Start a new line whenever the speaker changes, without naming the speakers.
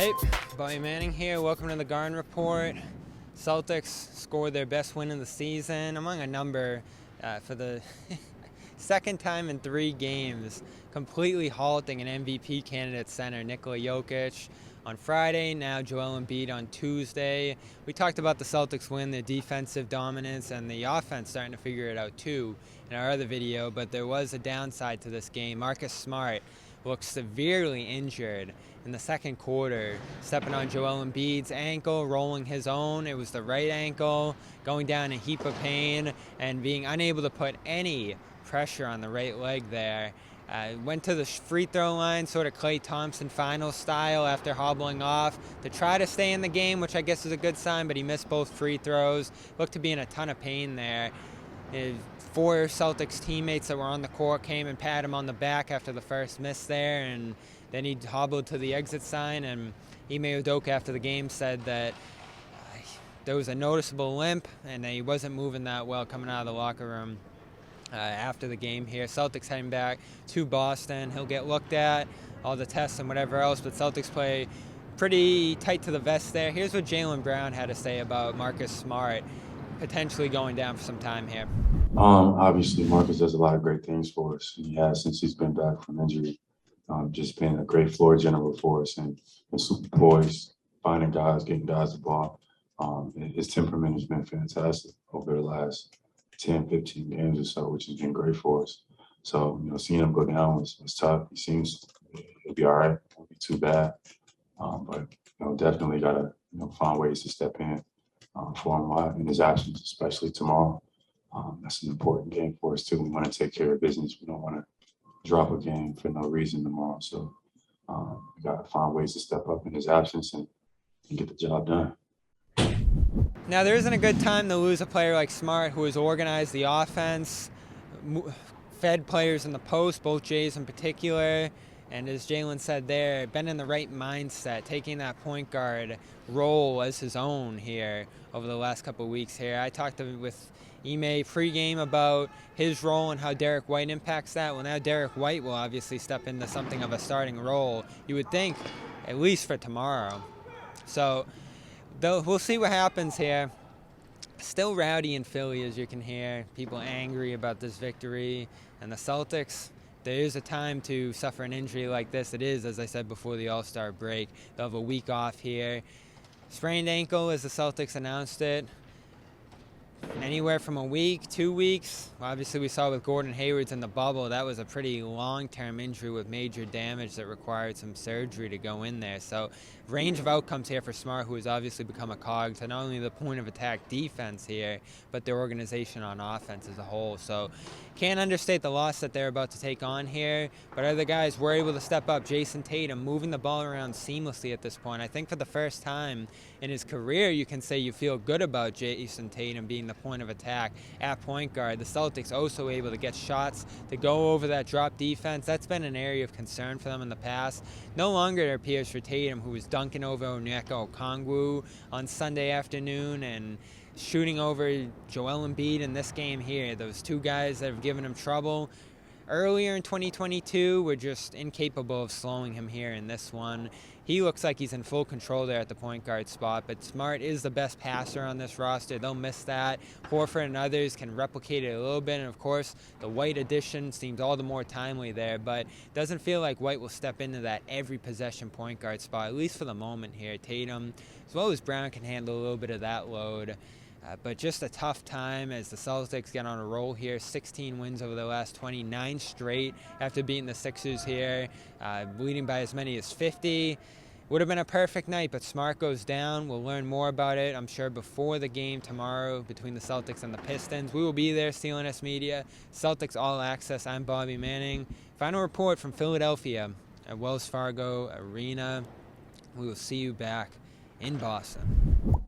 Hey, Bobby Manning here. Welcome to the Garden Report. Celtics scored their best win of the season, among a number, for the second time in 3 games, completely halting an MVP candidate center, Nikola Jokic, on Friday. Now Joel Embiid on Tuesday. We talked about the Celtics win, their defensive dominance, and the offense starting to figure it out too in our other video, but there was a downside to this game. Marcus Smart looked severely injured in the second quarter, stepping on Joel Embiid's ankle, rolling his own. It was the right ankle, going down a heap of pain, and being unable to put any pressure on the right leg there. Went to the free throw line, sort of Klay Thompson final style after hobbling off to try to stay in the game, which I guess is a good sign, but he missed both free throws. Looked to be in a ton of pain there. 4 Celtics teammates that were on the court came and patted him on the back after the first miss there, and then he hobbled to the exit sign, and Ime Udoka after the game said that there was a noticeable limp and he wasn't moving that well coming out of the locker room after the game here. Celtics heading back to Boston. He'll get looked at, all the tests and whatever else, but Celtics play pretty tight to the vest there. Here's what Jaylen Brown had to say about Marcus Smart potentially going down for some time here.
Obviously, Marcus does a lot of great things for us. He has since he's been back from injury. Just being a great floor general for us and super poised, finding guys, getting guys the ball. His temperament has been fantastic over the last 10, 15 games or so, which has been great for us. So, seeing him go down was tough. He seems he'll be all right. It won't be too bad. But definitely got to find ways to step in for him in his actions, especially tomorrow. That's an important game for us too. We want to take care of business. We don't want to drop a game for no reason tomorrow. So we got to find ways to step up in his absence and get the job done.
Now, there isn't a good time to lose a player like Smart, who has organized the offense, fed players in the post, both Jays in particular, and as Jaylen said there, been in the right mindset, taking that point guard role as his own here over the last couple of weeks here. I talked with Ime pregame about his role and how Derek White impacts that. Well, now Derek White will obviously step into something of a starting role, you would think, at least for tomorrow. So we'll see what happens here. Still rowdy in Philly, as you can hear. People angry about this victory. And the Celtics, there is a time to suffer an injury like this. It is, as I said before, the All-Star break. They'll have a week off here. Sprained ankle, as the Celtics announced it. Anywhere from a week, 2 weeks. Obviously, we saw with Gordon Hayward's in the bubble, that was a pretty long-term injury with major damage that required some surgery to go in there. So, range of outcomes here for Smart, who has obviously become a cog to not only the point of attack defense here, but their organization on offense as a whole. So, can't understate the loss that they're about to take on here, but other guys were able to step up. Jason Tatum moving the ball around seamlessly at this point. I think for the first time in his career, you can say you feel good about Jason Tatum being the point of attack at point guard. The Celtics also able to get shots to go over that drop defense. That's been an area of concern for them in the past. No longer it appears for Tatum, who was dunking over Onyeka Okongwu on Sunday afternoon and shooting over Joel Embiid in this game here. Those 2 guys that have given him trouble earlier in 2022 were just incapable of slowing him here in this one. He looks like he's in full control there at the point guard spot, but Smart is the best passer on this roster. They'll miss that. Horford and others can replicate it a little bit, and of course, the White addition seems all the more timely there, but doesn't feel like White will step into that every possession point guard spot, at least for the moment here. Tatum, as well as Brown, can handle a little bit of that load. But just a tough time as the Celtics get on a roll here. 16 wins over the last 29 straight after beating the Sixers here, leading by as many as 50. Would have been a perfect night, but Smart goes down. We'll learn more about it, I'm sure, before the game tomorrow between the Celtics and the Pistons. We will be there, CLNS Media, Celtics All Access. I'm Bobby Manning. Final report from Philadelphia at Wells Fargo Arena. We will see you back in Boston.